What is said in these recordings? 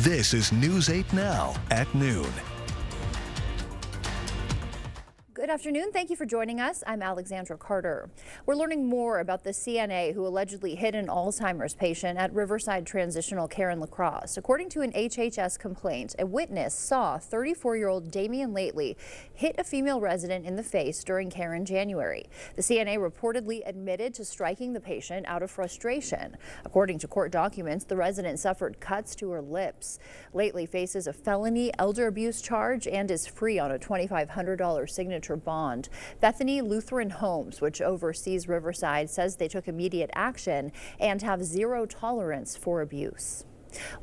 This is News 8 Now at noon. Good afternoon. Thank you for joining us. I'm Alexandra Carter. We're learning more about the CNA who allegedly hit an Alzheimer's patient at Riverside Transitional Care in La Crosse. According to an HHS complaint, a witness saw 34-year-old Damian Lately hit a female resident in the face during care in January. The CNA reportedly admitted to striking the patient out of frustration. According to court documents, the resident suffered cuts to her lips. Lately faces a felony elder abuse charge and is free on a $2,500 signature bond. Bethany Lutheran Homes, which oversees Riverside, says they took immediate action and have zero tolerance for abuse.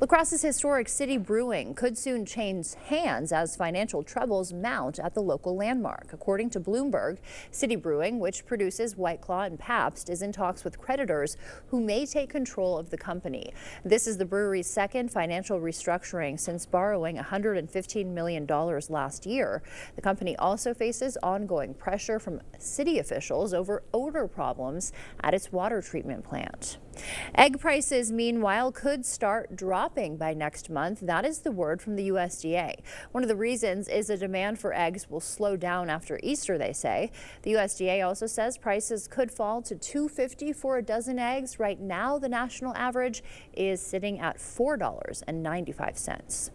La Crosse's historic City Brewing could soon change hands as financial troubles mount at the local landmark. According to Bloomberg, City Brewing, which produces White Claw and Pabst, is in talks with creditors who may take control of the company. This is the brewery's second financial restructuring since borrowing $115 million last year. The company also faces ongoing pressure from city officials over odor problems at its water treatment plant. Egg prices, meanwhile, could start dropping by next month. That is the word from the USDA. One of the reasons is the demand for eggs will slow down after Easter, they say. The USDA also says prices could fall to $2.50 for a dozen eggs. Right now, the national average is sitting at $4.95.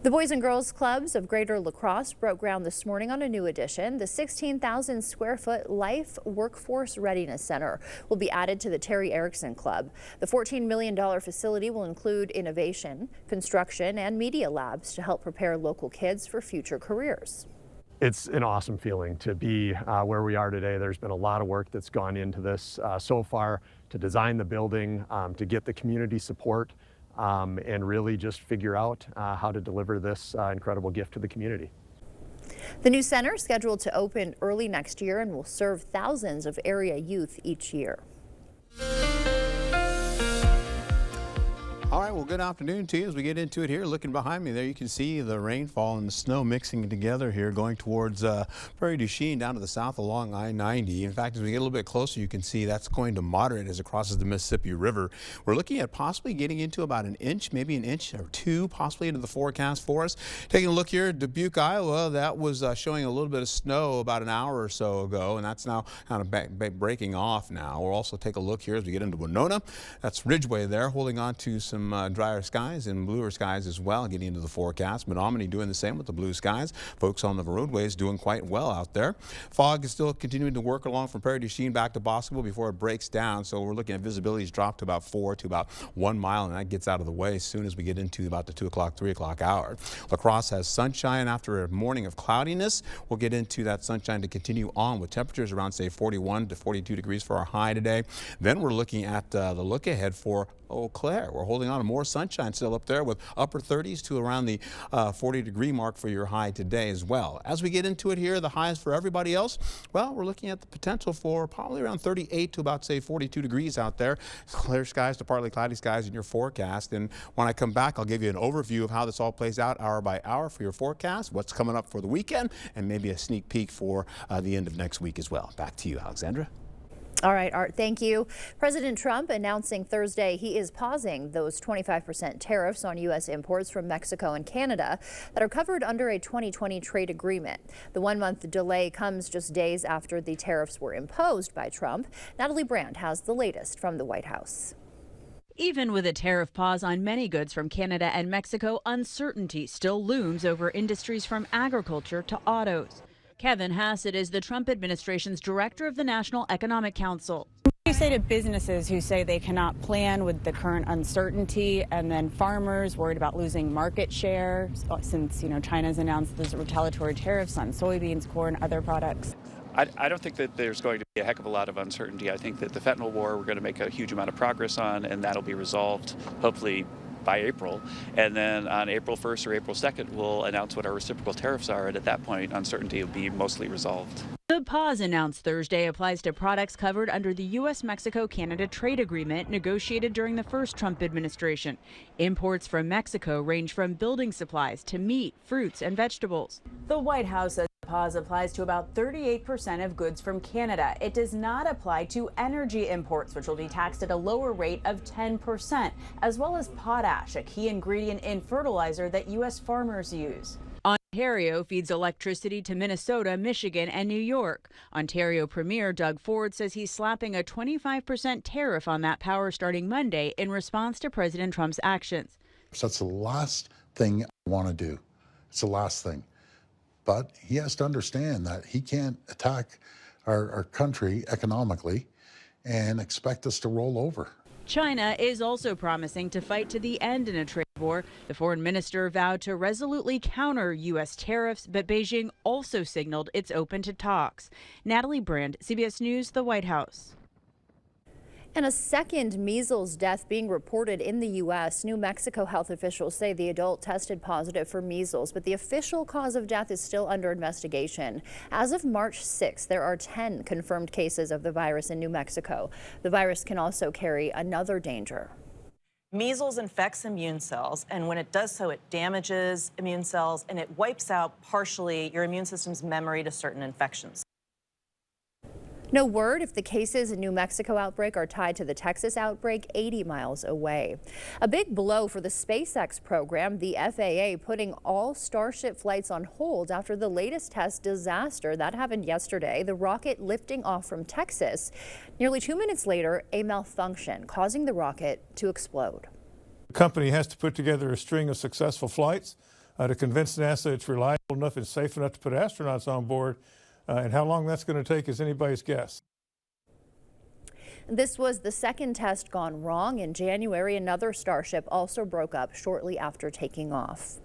The Boys and Girls Clubs of Greater La Crosse broke ground this morning on a new addition. The 16,000 square foot Life Workforce Readiness Center will be added to the Terry Erickson Club. The $14 million facility will include innovation, construction, and media labs to help prepare local kids for future careers. It's an awesome feeling to be where we are today. There's been a lot of work that's gone into this so far to design the building, to get the community support, and really just figure out how to deliver this incredible gift to the community. The new center is scheduled to open early next year and will serve thousands of area youth each year. All right, well, good afternoon to you as we get into it here. Looking behind me there, you can see the rainfall and the snow mixing together here going towards Prairie du Chien down to the south along I-90. In fact, as we get a little bit closer, you can see that's going to moderate as it crosses the Mississippi River. We're looking at possibly getting into about an inch, maybe an inch or two, possibly into the forecast for us. Taking a look here at Dubuque, Iowa, that was showing a little bit of snow about an hour or so ago, and that's now kind of breaking off now. We'll also take a look here as we get into Winona. That's Ridgeway there, holding on to some drier skies and bluer skies as well, getting into the forecast. Menominee doing the same with the blue skies. Folks on the roadways doing quite well out there. Fog is still continuing to work along from Prairie du Chien back to Boscoville before it breaks down. So we're looking at visibility's dropped to about 4 to about 1 mile, and that gets out of the way as soon as we get into about the 2 o'clock, 3 o'clock hour. La Crosse has sunshine after a morning of cloudiness. We'll get into that sunshine to continue on with temperatures around, say, 41 to 42 degrees for our high today. Then we're looking at the look ahead for Eau Claire. We're holding on to more sunshine still up there with upper 30s to around the 40-degree mark for your high today as well. As we get into it here, the highs for everybody else, well, we're looking at the potential for probably around 38 to about, say, 42 degrees out there. Clear skies to partly cloudy skies in your forecast. And when I come back, I'll give you an overview of how this all plays out hour by hour for your forecast, what's coming up for the weekend, and maybe a sneak peek for the end of next week as well. Back to you, Alexandra. All right, Art, thank you. President Trump announcing Thursday he is pausing those 25% tariffs on U.S. imports from Mexico and Canada that are covered under a 2020 trade agreement. The one-month delay comes just days after the tariffs were imposed by Trump. Natalie Brand has the latest from the White House. Even with a tariff pause on many goods from Canada and Mexico, uncertainty still looms over industries from agriculture to autos. Kevin Hassett is the Trump administration's director of the National Economic Council. What do you say to businesses who say they cannot plan with the current uncertainty, and then farmers worried about losing market share since, China's announced those retaliatory tariffs on soybeans, corn, other products? I don't think that there's going to be a heck of a lot of uncertainty. I think that the fentanyl war we're going to make a huge amount of progress on, and that'll be resolved hopefully by April. And then on April 1st or April 2nd, we'll announce what our reciprocal tariffs are. And at that point, uncertainty will be mostly resolved. The pause announced Thursday applies to products covered under the U.S.-Mexico-Canada trade agreement negotiated during the first Trump administration. Imports from Mexico range from building supplies to meat, fruits, and vegetables. The White House says pause applies to about 38% of goods from Canada. It does not apply to energy imports, which will be taxed at a lower rate of 10%, as well as potash, a key ingredient in fertilizer that U.S. farmers use. Ontario feeds electricity to Minnesota, Michigan, and New York. Ontario Premier Doug Ford says he's slapping a 25% tariff on that power starting Monday in response to President Trump's actions. So that's the last thing I want to do. It's the last thing. But he has to understand that he can't attack our country economically and expect us to roll over. China is also promising to fight to the end in a trade war. The foreign minister vowed to resolutely counter U.S. tariffs, but Beijing also signaled it's open to talks. Natalie Brand, CBS News, the White House. And a second measles death being reported in the U.S. New Mexico health officials say the adult tested positive for measles, but the official cause of death is still under investigation. As of March 6th, there are 10 confirmed cases of the virus in New Mexico. The virus can also carry another danger. Measles infects immune cells, and when it does so, it damages immune cells and it wipes out partially your immune system's memory to certain infections. No word if the cases in New Mexico outbreak are tied to the Texas outbreak 80 miles away. A big blow for the SpaceX program, the FAA putting all Starship flights on hold after the latest test disaster. That happened yesterday, the rocket lifting off from Texas. Nearly 2 minutes later, a malfunction causing the rocket to explode. The company has to put together a string of successful flights to convince NASA it's reliable enough and safe enough to put astronauts on board. And how long that's going to take is anybody's guess. This was the second test gone wrong. In January, another Starship also broke up shortly after taking off.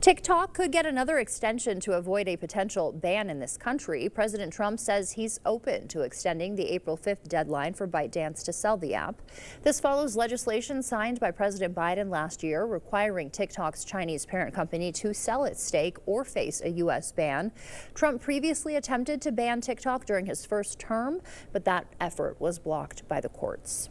TikTok could get another extension to avoid a potential ban in this country. President Trump says he's open to extending the April 5th deadline for ByteDance to sell the app. This follows legislation signed by President Biden last year requiring TikTok's Chinese parent company to sell its stake or face a U.S. ban. Trump previously attempted to ban TikTok during his first term, but that effort was blocked by the courts.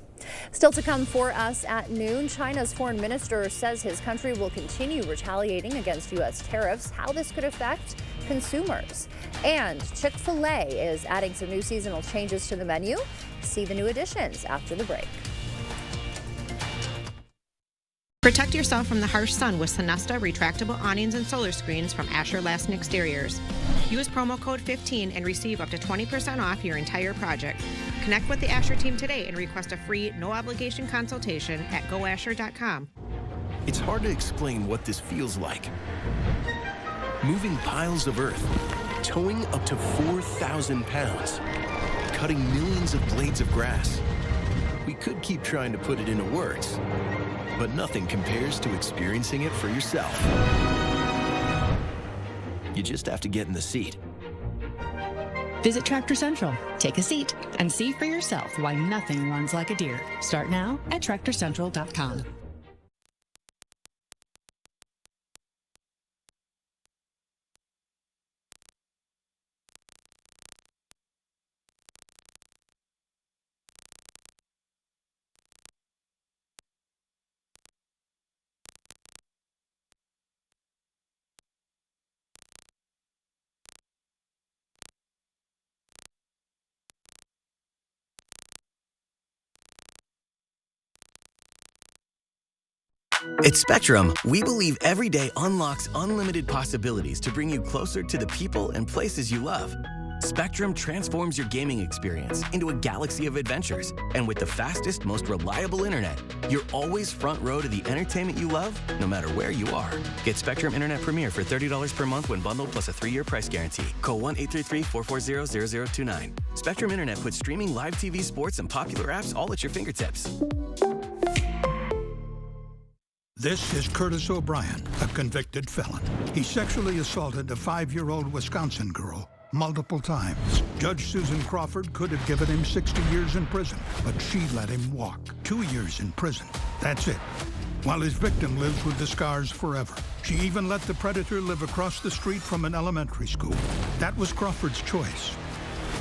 Still to come for us at noon, China's foreign minister says his country will continue retaliating against U.S. tariffs, how this could affect consumers. And Chick-fil-A is adding some new seasonal changes to the menu. See the new additions after the break. Protect yourself from the harsh sun with Sonesta retractable awnings and solar screens from Asher Lassen Exteriors. Use promo code 15 and receive up to 20% off your entire project. Connect with the Asher team today and request a free, no-obligation consultation at goasher.com. It's hard to explain what this feels like. Moving piles of earth, towing up to 4,000 pounds, cutting millions of blades of grass. We could keep trying to put it into words, but nothing compares to experiencing it for yourself. You just have to get in the seat. Visit Tractor Central, take a seat, and see for yourself why nothing runs like a deer. Start now at TractorCentral.com. At Spectrum, we believe every day unlocks unlimited possibilities to bring you closer to the people and places you love. Spectrum transforms your gaming experience into a galaxy of adventures. And with the fastest, most reliable internet, you're always front row to the entertainment you love, no matter where you are. Get Spectrum Internet Premier for $30 per month when bundled plus a 3-year price guarantee. Call 1-833-440-0029. Spectrum Internet puts streaming live TV, sports, and popular apps all at your fingertips. This is Curtis O'Brien, a convicted felon. He sexually assaulted a 5-year-old Wisconsin girl multiple times. Judge Susan Crawford could have given him 60 years in prison, but she let him walk. 2 years in prison. That's it. While his victim lives with the scars forever. She even let the predator live across the street from an elementary school. That was Crawford's choice.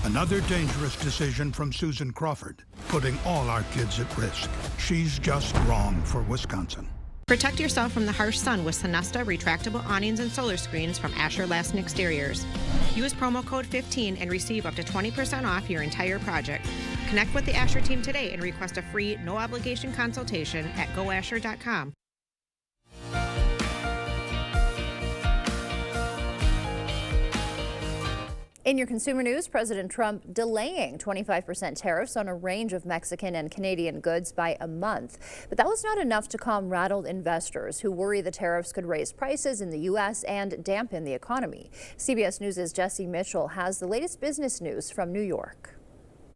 Another dangerous decision from Susan Crawford, putting all our kids at risk. She's just wrong for Wisconsin. Protect yourself from the harsh sun with Sonesta retractable awnings and solar screens from Asher Laston Exteriors. Use promo code 15 and receive up to 20% off your entire project. Connect with the Asher team today and request a free, no-obligation consultation at goasher.com. In your consumer news, President Trump delaying 25% tariffs on a range of Mexican and Canadian goods by a month. But that was not enough to calm rattled investors who worry the tariffs could raise prices in the U.S. and dampen the economy. CBS News' Jesse Mitchell has the latest business news from New York.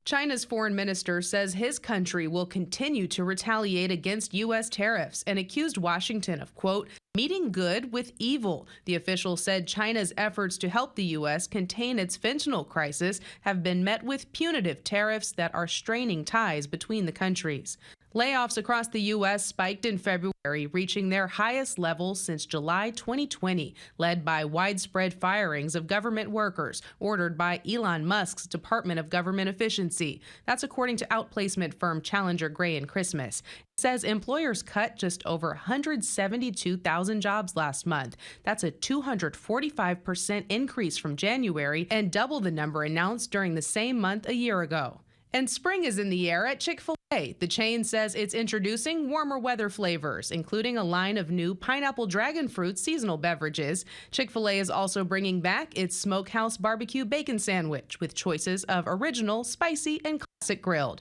China's foreign minister says his country will continue to retaliate against U.S. tariffs and accused Washington of, quote, meeting good with evil. The official said China's efforts to help the U.S. contain its fentanyl crisis have been met with punitive tariffs that are straining ties between the countries. Layoffs across the U.S. spiked in February, reaching their highest level since July 2020, led by widespread firings of government workers ordered by Elon Musk's Department of Government Efficiency. That's according to outplacement firm Challenger Gray and Christmas. It says employers cut just over 172,000 jobs last month. That's a 245% increase from January and double the number announced during the same month a year ago. And spring is in the air at Chick-fil-A. The chain says it's introducing warmer weather flavors, including a line of new pineapple dragon fruit seasonal beverages. Chick-fil-A is also bringing back its Smokehouse Barbecue Bacon Sandwich with choices of original, spicy, and classic grilled.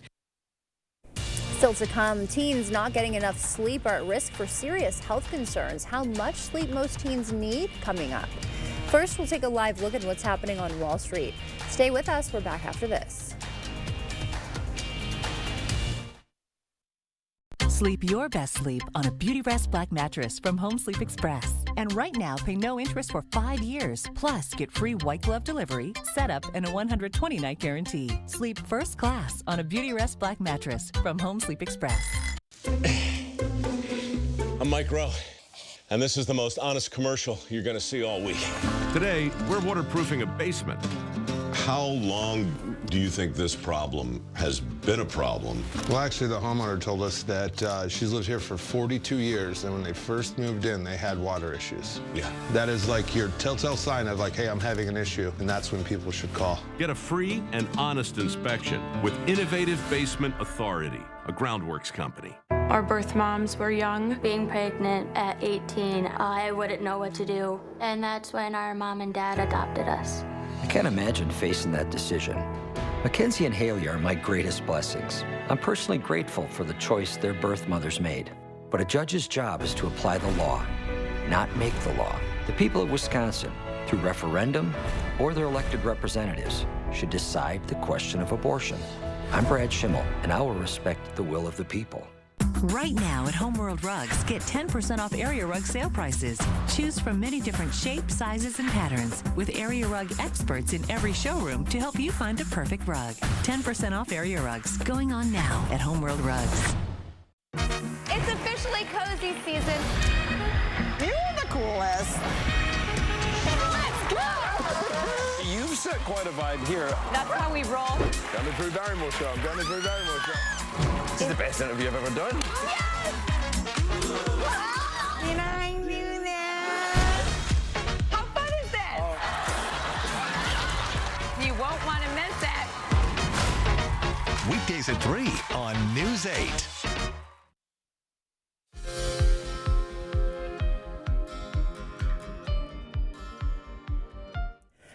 Still to come, teens not getting enough sleep are at risk for serious health concerns. How much sleep most teens need? Coming up. First, we'll take a live look at what's happening on Wall Street. Stay with us. We're back after this. Sleep your best sleep on a Beautyrest Black mattress from Home Sleep Express. And right now, pay no interest for 5 years. Plus, get free white glove delivery, setup, and a 120-night guarantee. Sleep first class on a Beautyrest Black mattress from Home Sleep Express. I'm Mike Rowe, and this is the most honest commercial you're going to see all week. Today, we're waterproofing a basement. How long do you think this problem has been a problem? Well, actually, the homeowner told us that she's lived here for 42 years, and when they first moved in, they had water issues. Yeah. That is like your telltale sign of like, hey, I'm having an issue, and that's when people should call. Get a free and honest inspection with Innovative Basement Authority, a Groundworks company. Our birth moms were young. Being pregnant at 18, I wouldn't know what to do. And that's when our mom and dad adopted us. I can't imagine facing that decision. Mackenzie and Haley are my greatest blessings. I'm personally grateful for the choice their birth mothers made. But a judge's job is to apply the law, not make the law. The people of Wisconsin, through referendum or their elected representatives, should decide the question of abortion. I'm Brad Schimmel, and I will respect the will of the people. Right now at Homeworld Rugs, get 10% off Area Rug sale prices. Choose from many different shapes, sizes, and patterns with Area Rug experts in every showroom to help you find a perfect rug. 10% off Area Rugs going on now at Homeworld Rugs. It's officially cozy season. You're the coolest. Let's go! You've set quite a vibe here. That's how we roll. Got the Drew Barrymore show. Got the Drew Barrymore show. This is the best interview I've ever done. Yes! Can I do that? How fun is this? Oh. You won't want to miss it. Weekdays at 3 on News 8.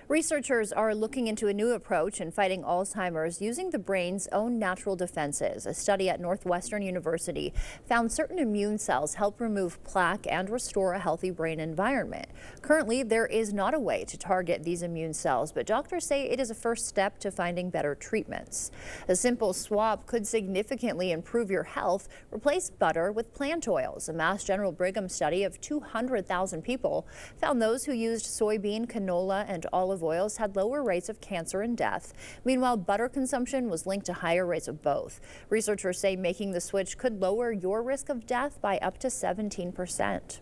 Researchers are looking into a new approach in fighting Alzheimer's using the brain's own natural defenses. A study at Northwestern University found certain immune cells help remove plaque and restore a healthy brain environment. Currently, there is not a way to target these immune cells, but doctors say it is a first step to finding better treatments. A simple swap could significantly improve your health. Replace butter with plant oils. A Mass General Brigham study of 200,000 people found those who used soybean, canola, and olive olive oils had lower rates of cancer and death. Meanwhile, butter consumption was linked to higher rates of both. Researchers say making the switch could lower your risk of death by up to 17%.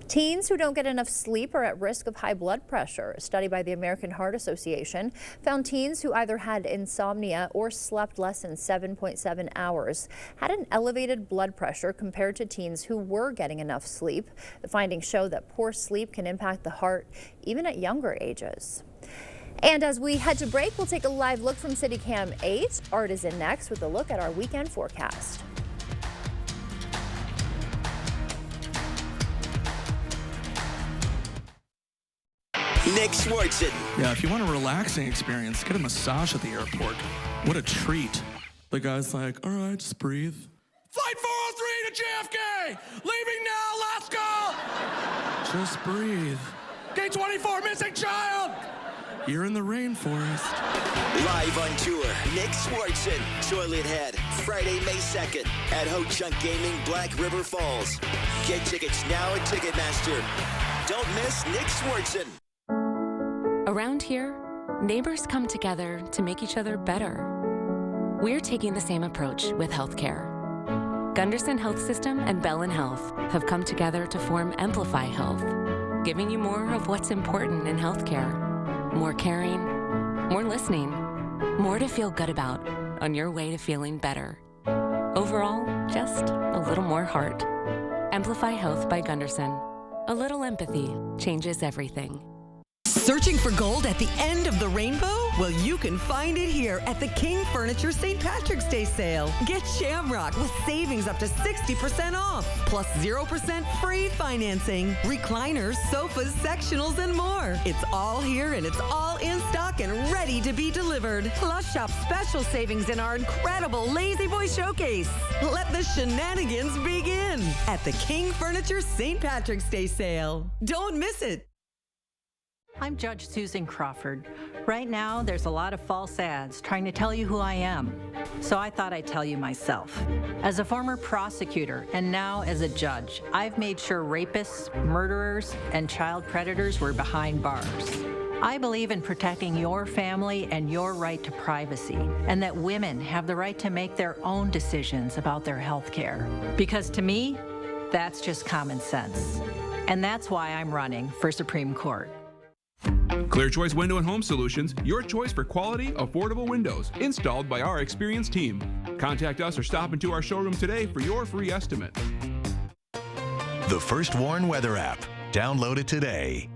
Teens who don't get enough sleep are at risk of high blood pressure. A study by the American Heart Association found teens who either had insomnia or slept less than 7.7 hours had an elevated blood pressure compared to teens who were getting enough sleep. The findings show that poor sleep can impact the heart even at younger ages. And as we head to break, we'll take a live look from CityCam 8. Art is in next with a look at our weekend forecast. Nick Swardson. Yeah, if you want a relaxing experience, get a massage at the airport. What a treat. The guy's like, all right, just breathe. Flight 403 to JFK! Leaving now, last call! Just breathe. Gate 24, missing child! You're in the rainforest. Live on tour, Nick Swardson, Toilet Head, Friday, May 2nd at Ho Chunk Gaming, Black River Falls. Get tickets now at Ticketmaster. Don't miss Nick Swardson. Around here, neighbors come together to make each other better. We're taking the same approach with healthcare. Gunderson Health System and Bellin Health have come together to form Amplify Health, giving you more of what's important in healthcare. More caring, more listening, more to feel good about on your way to feeling better. Overall, just a little more heart. Amplify Health by Gunderson. A little empathy changes everything. Searching for gold at the end of the rainbow? Well, you can find it here at the King Furniture St. Patrick's Day sale. Get Shamrock with savings up to 60% off, plus 0% free financing, recliners, sofas, sectionals, and more. It's all here and it's all in stock and ready to be delivered. Plus, shop special savings in our incredible Lazy Boy Showcase. Let the shenanigans begin at the King Furniture St. Patrick's Day sale. Don't miss it. I'm Judge Susan Crawford. Right now, there's a lot of false ads trying to tell you who I am. So I thought I'd tell you myself. As a former prosecutor and now as a judge, I've made sure rapists, murderers, and child predators were behind bars. I believe in protecting your family and your right to privacy, and that women have the right to make their own decisions about their health care. Because to me, that's just common sense. And that's why I'm running for Supreme Court. Clear Choice Window and Home Solutions, your choice for quality, affordable windows, installed by our experienced team. Contact us or stop into our showroom today for your free estimate. The First Warn Weather app. Download it today.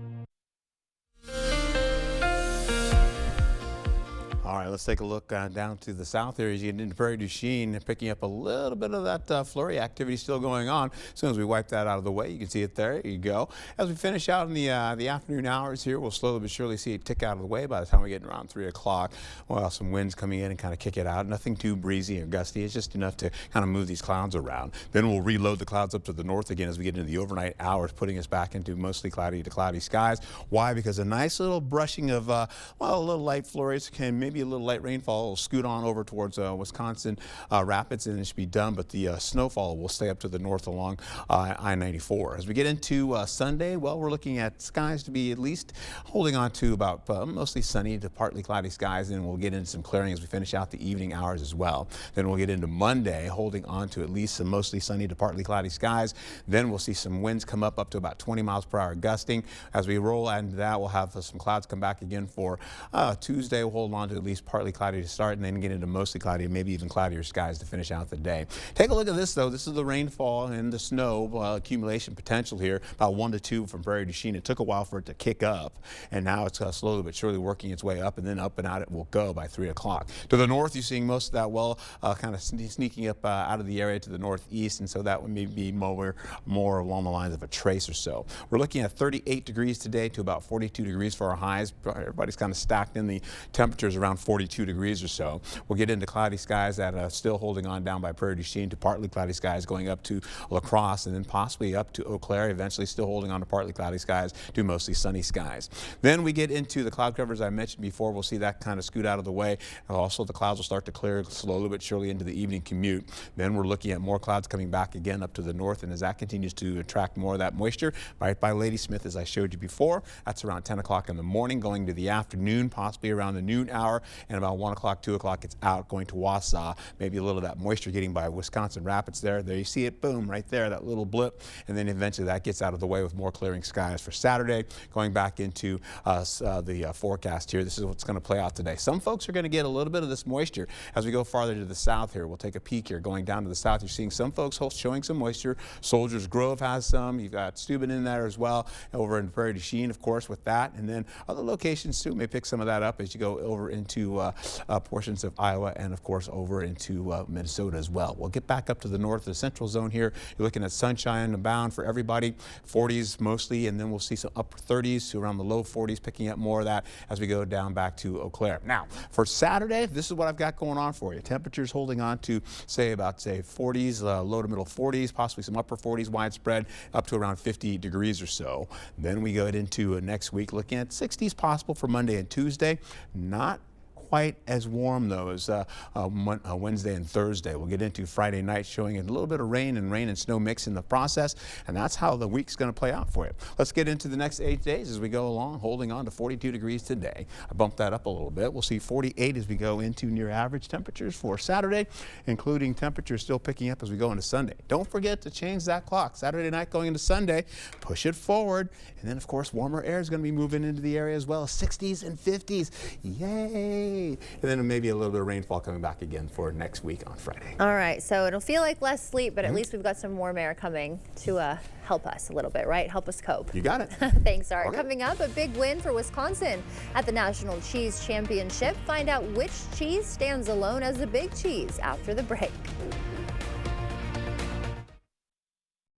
All right, let's take a look down to the south areas. You get into Prairie du Chien, picking up a little bit of that flurry activity still going on. As soon as we wipe that out of the way, you can see it there. There you go. As we finish out in the afternoon hours here, we'll slowly but surely see it tick out of the way by the time we get around 3 o'clock. Well, some winds coming in and kind of kick it out. Nothing too breezy or gusty. It's just enough to kind of move these clouds around. Then we'll reload the clouds up to the north again as we get into the overnight hours, putting us back into mostly cloudy to cloudy skies. Why? Because a nice little brushing of, well, a little light flurries, maybe a little light rainfall will scoot on over towards Wisconsin Rapids, and it should be done, but the snowfall will stay up to the north along I-94. As we get into Sunday, well, we're looking at skies to be at least holding on to about mostly sunny to partly cloudy skies, and we'll get into some clearing as we finish out the evening hours as well. Then we'll get into Monday, holding on to at least some mostly sunny to partly cloudy skies. Then we'll see some winds come up to about 20 miles per hour gusting. As we roll into that, we'll have some clouds come back again for Tuesday. We'll hold on to at least partly cloudy to start and then get into mostly cloudy and maybe even cloudier skies to finish out the day. Take a look at this though. This is the rainfall and the snow accumulation potential here, about 1 to 2 from Prairie du Chien. It took a while for it to kick up, and now it's slowly but surely working its way up, and then up and out it will go by 3 o'clock. To the north, you're seeing most of that kind of sneaking up out of the area to the northeast, and so that would maybe be more along the lines of a trace or so. We're looking at 38 degrees today to about 42 degrees for our highs. Everybody's kind of stacked in the temperatures around around 42 degrees or so. We'll get into cloudy skies that still holding on down by Prairie du Chien to partly cloudy skies going up to La Crosse and then possibly up to Eau Claire, eventually still holding on to partly cloudy skies to mostly sunny skies. Then we get into the cloud covers I mentioned before. We'll see that kind of scoot out of the way. Also, the clouds will start to clear slowly but surely into the evening commute. Then we're looking at more clouds coming back again up to the north, and as that continues to attract more of that moisture right by Ladysmith, as I showed you before, that's around 10 o'clock in the morning, going to the afternoon, possibly around the noon hour, and about 1 o'clock, 2 o'clock, it's out going to Wausau. Maybe a little of that moisture getting by Wisconsin Rapids there. There you see it, boom, right there, that little blip, and then eventually that gets out of the way with more clearing skies for Saturday. Going back into the forecast here, this is what's going to play out today. Some folks are going to get a little bit of this moisture as we go farther to the south here. We'll take a peek here. Going down to the south, you're seeing some folks showing some moisture. Soldiers Grove has some. You've got Steuben in there as well. Over in Prairie du Chien, of course, with that. And then other locations too may pick some of that up as you go over into portions of Iowa and, of course, over into Minnesota as well. We'll get back up to the north, the central zone here. You're looking at sunshine abound for everybody. 40s mostly, and then we'll see some upper 30s to around the low 40s, picking up more of that as we go down back to Eau Claire. Now, for Saturday, this is what I've got going on for you. Temperatures holding on to, say, about, 40s, low to middle 40s, possibly some upper 40s widespread, up to around 50 degrees or so. Then we go into next week, looking at 60s possible for Monday and Tuesday. Not quite as warm though as Wednesday and Thursday. We'll get into Friday night, showing a little bit of rain and snow mix in the process, and that's how the week's going to play out for you. Let's get into the next 8 days as we go along, holding on to 42 degrees today. I bumped that up a little bit. We'll see 48 as we go into near average temperatures for Saturday, including temperatures still picking up as we go into Sunday. Don't forget to change that clock. Saturday night going into Sunday, push it forward, and then of course warmer air is going to be moving into the area as well. 60s and 50s. Yay! And then maybe a little bit of rainfall coming back again for next week on Friday. All right, so it'll feel like less sleep, but at least we've got some warm air coming to help us a little bit, right? Help us cope. You got it. Thanks, Art. Okay. Coming up, a big win for Wisconsin at the National Cheese Championship. Find out which cheese stands alone as the big cheese after the break.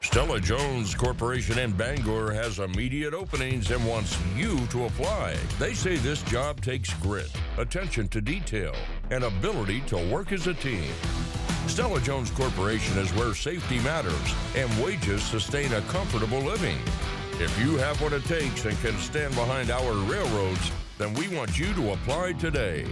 Stella-Jones Corporation in Bangor has immediate openings and wants you to apply. They say this job takes grit, attention to detail, and ability to work as a team. Stella-Jones Corporation is where safety matters and wages sustain a comfortable living. If you have what it takes and can stand behind our railroads, then we want you to apply today.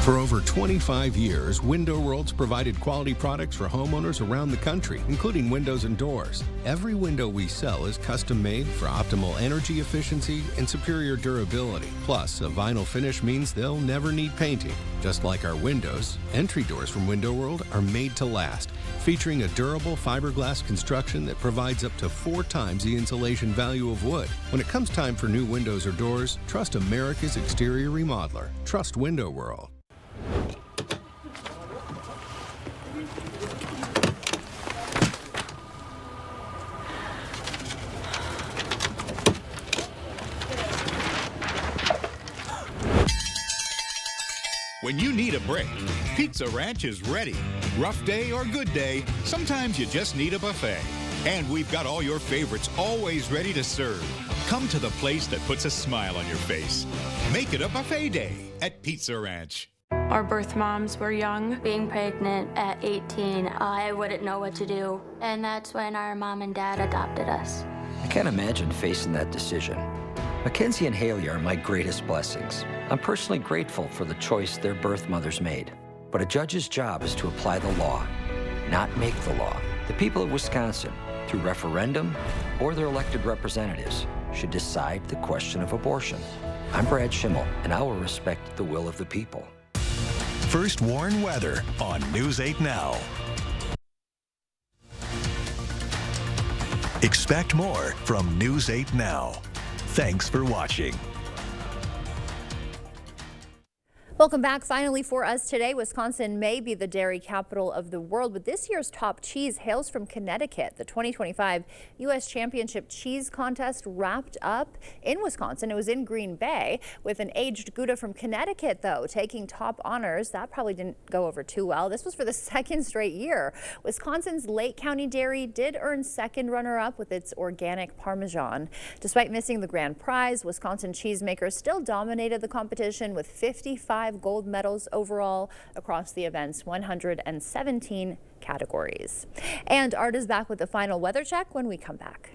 For over 25 years, Window World's provided quality products for homeowners around the country, including windows and doors. Every window we sell is custom made for optimal energy efficiency and superior durability. Plus, a vinyl finish means they'll never need painting. Just like our windows, entry doors from Window World are made to last, featuring a durable fiberglass construction that provides up to 4 times the insulation value of wood. When it comes time for new windows or doors, trust America's exterior remodeler. Trust Window World. When you need a break, Pizza Ranch is ready. Rough day or good day, sometimes you just need a buffet. And we've got all your favorites always ready to serve. Come to the place that puts a smile on your face. Make it a buffet day at Pizza Ranch. Our birth moms were young. Being pregnant at 18, I wouldn't know what to do. And that's when our mom and dad adopted us. I can't imagine facing that decision. Mackenzie and Haley are my greatest blessings. I'm personally grateful for the choice their birth mothers made. But a judge's job is to apply the law, not make the law. The people of Wisconsin, through referendum or their elected representatives, should decide the question of abortion. I'm Brad Schimmel, and I will respect the will of the people. First Warn Weather on News 8 Now. Expect more from News 8 Now. Thanks for watching. Welcome back. Finally for us today, Wisconsin may be the dairy capital of the world, but this year's top cheese hails from Connecticut. The 2025 U.S. Championship Cheese Contest wrapped up in Wisconsin. It was in Green Bay with an aged Gouda from Connecticut, though, taking top honors. That probably didn't go over too well. This was for the second straight year. Wisconsin's Lake County Dairy did earn second runner-up with its organic Parmesan. Despite missing the grand prize, Wisconsin cheesemakers still dominated the competition with 55 gold medals overall across the event's 117 categories. And Art is back with the final weather check when we come back.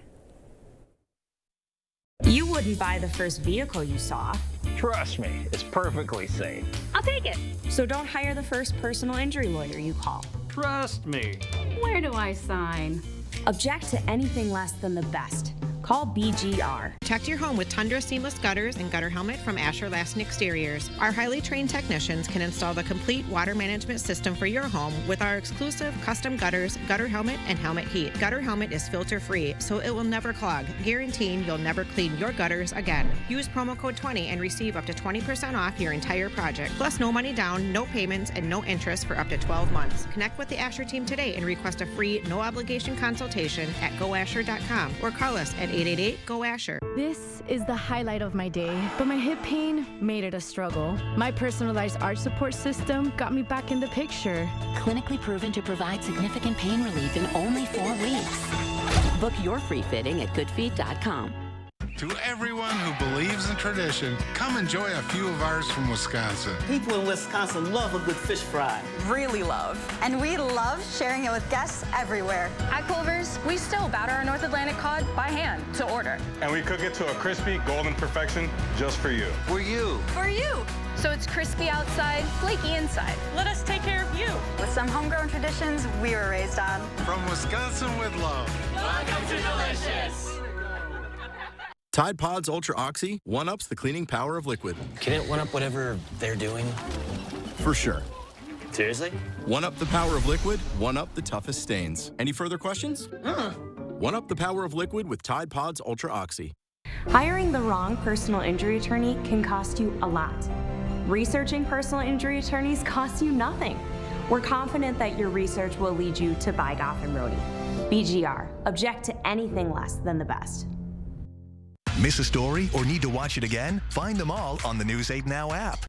You wouldn't buy the first vehicle you saw. Trust me, it's perfectly safe. I'll take it. So don't hire the first personal injury lawyer you call. Trust me. Where do I sign? Object to anything less than the best. Call BGR. Protect your home with Tundra seamless gutters and gutter helmet from Asher Laston Exteriors. Our highly trained technicians can install the complete water management system for your home with our exclusive custom gutters, gutter helmet, and helmet heat. Gutter helmet is filter free, so it will never clog, guaranteeing you'll never clean your gutters again. Use promo code 20 and receive up to 20% off your entire project. Plus no money down, no payments, and no interest for up to 12 months. Connect with the Asher team today and request a free, no obligation consultation at goasher.com or call us at 888-GO-ASHER. This is the highlight of my day, but my hip pain made it a struggle. My personalized arch support system got me back in the picture. Clinically proven to provide significant pain relief in only 4 weeks. Book your free fitting at goodfeet.com. To everyone who believes in tradition, come enjoy a few of ours from Wisconsin. People in Wisconsin love a good fish fry. Really love. And we love sharing it with guests everywhere. At Culver's, we still batter our North Atlantic cod by hand to order. And we cook it to a crispy, golden perfection just for you. For you. For you. So it's crispy outside, flaky inside. Let us take care of you. With some homegrown traditions we were raised on. From Wisconsin with love. Welcome to Delicious. Tide Pods Ultra Oxy one-ups the cleaning power of liquid. Can it one-up whatever they're doing? For sure. Seriously? One-up the power of liquid, one-up the toughest stains. Any further questions? One-up the power of liquid with Tide Pods Ultra Oxy. Hiring the wrong personal injury attorney can cost you a lot. Researching personal injury attorneys costs you nothing. We're confident that your research will lead you to buy Goff and Rohde. BGR. Object to anything less than the best. Miss a story or need to watch it again? Find them all on the News 8 Now app.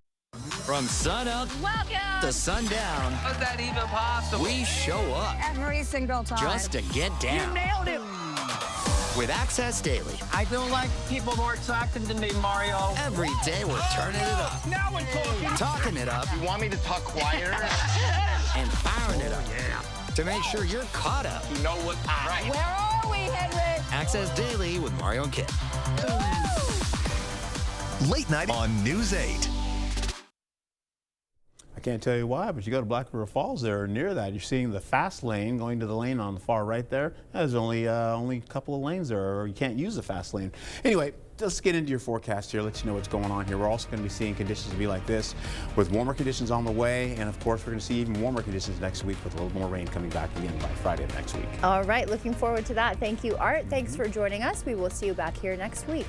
From sunup to sundown. Was that even possible? We show up every single time just to get down. You nailed it. With Access Daily. I don't like people more attractive than me, Mario. Every day we're turning it up. Now we're talking. Talking it up. You want me to talk quieter? And firing it up. Yeah. To make sure you're caught up. You know what? Right. Where are we, Henry? Access Daily with Mario and Kit. Late night on News 8. I can't tell you why, but you go to Black River Falls there, or near that, you're seeing the fast lane going to the lane on the far right there. There's only a couple of lanes there, or you can't use the fast lane. Anyway, let's get into your forecast here, let you know what's going on here. We're also going to be seeing conditions be like this with warmer conditions on the way, and of course we're going to see even warmer conditions next week with a little more rain coming back again by Friday of next week. All right, looking forward to that. Thank you, Art. Thanks for joining us. We will see you back here next week.